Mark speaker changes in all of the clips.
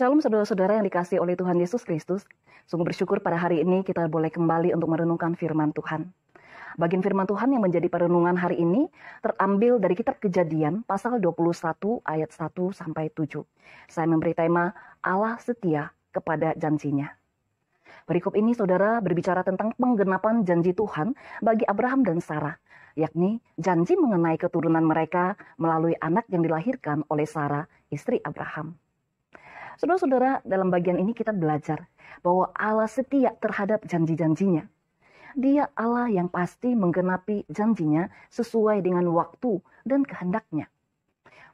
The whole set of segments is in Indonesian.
Speaker 1: Shalom saudara-saudara yang dikasihi oleh Tuhan Yesus Kristus. Sungguh bersyukur pada hari ini kita boleh kembali untuk merenungkan firman Tuhan. Bagian firman Tuhan yang menjadi perenungan hari ini terambil dari kitab Kejadian pasal 21 ayat 1 sampai 7. Saya memberi tema Allah setia kepada janjinya. Berikut ini saudara berbicara tentang penggenapan janji Tuhan bagi Abraham dan Sarah, yakni janji mengenai keturunan mereka melalui anak yang dilahirkan oleh Sarah, istri Abraham. Saudara-saudara, dalam bagian ini kita belajar bahwa Allah setia terhadap janji-janjinya. Dia Allah yang pasti menggenapi janjinya sesuai dengan waktu dan kehendaknya.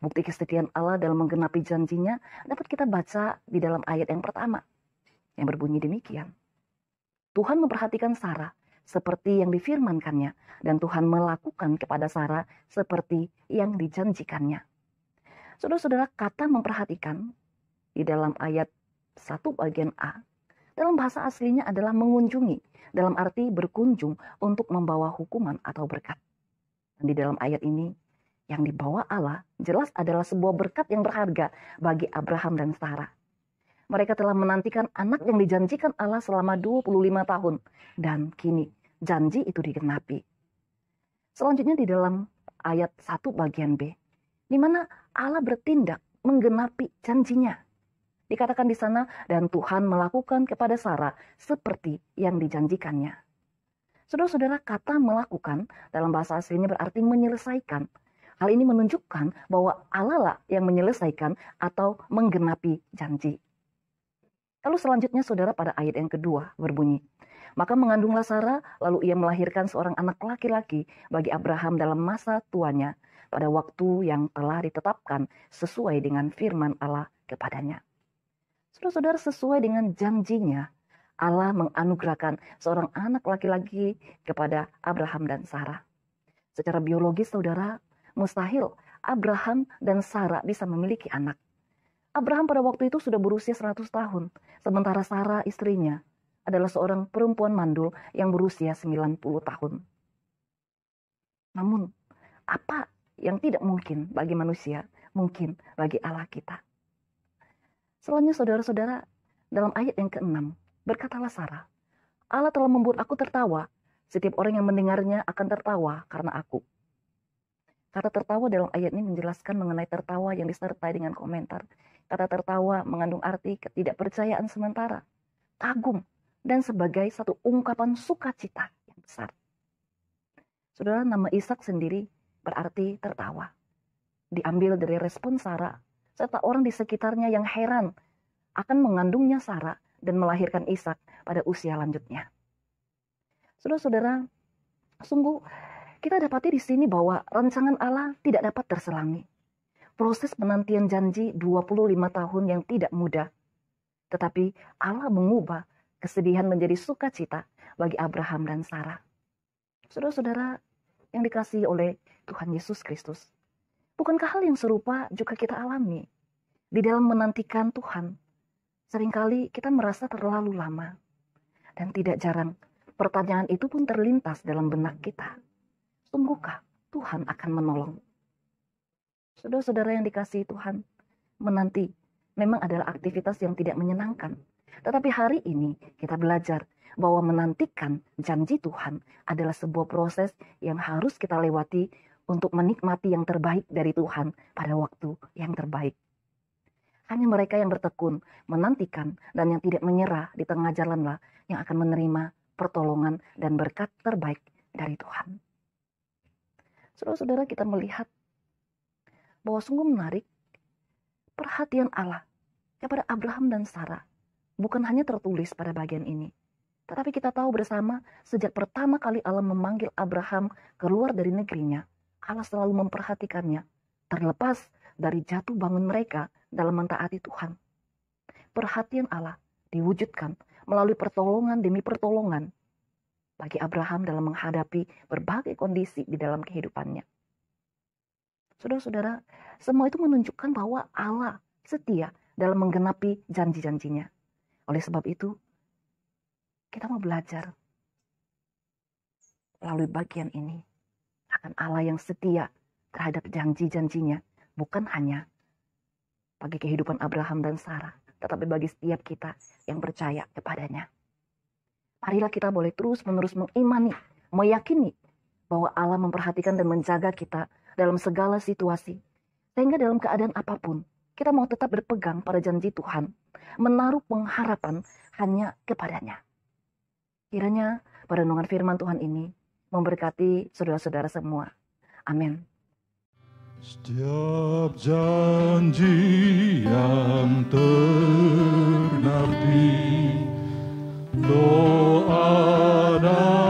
Speaker 1: Bukti kesetiaan Allah dalam menggenapi janjinya dapat kita baca di dalam ayat yang pertama, yang berbunyi demikian. Tuhan memperhatikan Sarah seperti yang difirmankannya, dan Tuhan melakukan kepada Sarah seperti yang dijanjikannya. Saudara-saudara, kata memperhatikan di dalam ayat 1 bagian A, dalam bahasa aslinya adalah mengunjungi, dalam arti berkunjung untuk membawa hukuman atau berkat. Dan di dalam ayat ini, yang dibawa Allah jelas adalah sebuah berkat yang berharga bagi Abraham dan Sarah. Mereka telah menantikan anak yang dijanjikan Allah selama 25 tahun, dan kini janji itu digenapi. Selanjutnya di dalam ayat 1 bagian B, di mana Allah bertindak menggenapi janjinya. Dikatakan di sana, dan Tuhan melakukan kepada Sarah seperti yang dijanjikannya. Saudara-saudara, kata melakukan dalam bahasa aslinya berarti menyelesaikan. Hal ini menunjukkan bahwa Allah lah yang menyelesaikan atau menggenapi janji. Lalu selanjutnya saudara pada ayat yang kedua berbunyi, maka mengandunglah Sarah, lalu ia melahirkan seorang anak laki-laki bagi Abraham dalam masa tuanya, pada waktu yang telah ditetapkan sesuai dengan firman Allah kepadanya. Saudara-saudara, sesuai dengan janjinya, Allah menganugerahkan seorang anak laki-laki kepada Abraham dan Sarah. Secara biologis, saudara, mustahil Abraham dan Sarah bisa memiliki anak. Abraham pada waktu itu sudah berusia 100 tahun, sementara Sarah istrinya adalah seorang perempuan mandul yang berusia 90 tahun. Namun, apa yang tidak mungkin bagi manusia, mungkin bagi Allah kita. Selanjutnya saudara-saudara, dalam ayat yang ke-6, berkatalah Sarah, Allah telah membuat aku tertawa, setiap orang yang mendengarnya akan tertawa karena aku. Kata tertawa dalam ayat ini menjelaskan mengenai tertawa yang disertai dengan komentar. Kata tertawa mengandung arti ketidakpercayaan sementara, kagum, dan sebagai satu ungkapan sukacita yang besar. Saudara, nama Ishak sendiri berarti tertawa. Diambil dari respon Sarah, serta orang di sekitarnya yang heran akan mengandungnya Sarah dan melahirkan Ishak pada usia lanjutnya. Saudara-saudara, sungguh kita dapati di sini bahwa rancangan Allah tidak dapat terselangi. Proses penantian janji 25 tahun yang tidak mudah. Tetapi Allah mengubah kesedihan menjadi sukacita bagi Abraham dan Sarah. Saudara-saudara yang dikasihi oleh Tuhan Yesus Kristus, bukankah hal yang serupa juga kita alami di dalam menantikan Tuhan? Seringkali kita merasa terlalu lama, dan tidak jarang pertanyaan itu pun terlintas dalam benak kita. Sungguhkah Tuhan akan menolong? Saudara-saudara yang dikasihi Tuhan, menanti memang adalah aktivitas yang tidak menyenangkan. Tetapi hari ini kita belajar bahwa menantikan janji Tuhan adalah sebuah proses yang harus kita lewati untuk menikmati yang terbaik dari Tuhan pada waktu yang terbaik. Hanya mereka yang bertekun, menantikan, dan yang tidak menyerah di tengah jalanlah yang akan menerima pertolongan dan berkat terbaik dari Tuhan. Saudara-saudara, kita melihat bahwa sungguh menarik perhatian Allah kepada Abraham dan Sarah bukan hanya tertulis pada bagian ini. Tetapi kita tahu bersama sejak pertama kali Allah memanggil Abraham keluar dari negerinya, Allah selalu memperhatikannya, terlepas dari jatuh bangun mereka dalam mentaati Tuhan. Perhatian Allah diwujudkan melalui pertolongan demi pertolongan bagi Abraham dalam menghadapi berbagai kondisi di dalam kehidupannya. Saudara-saudara, semua itu menunjukkan bahwa Allah setia dalam menggenapi janji-janjinya. Oleh sebab itu, kita mau belajar melalui bagian ini akan Allah yang setia terhadap janji-janjinya, bukan hanya bagi kehidupan Abraham dan Sarah, tetapi bagi setiap kita yang percaya kepadanya. Marilah kita boleh terus-menerus mengimani, meyakini bahwa Allah memperhatikan dan menjaga kita dalam segala situasi. Sehingga dalam keadaan apapun, kita mau tetap berpegang pada janji Tuhan, menaruh pengharapan hanya kepadanya. Kiranya perenungan firman Tuhan ini memberkati saudara-saudara semua. Amin.
Speaker 2: Setiap janji yang ternarti, doa dan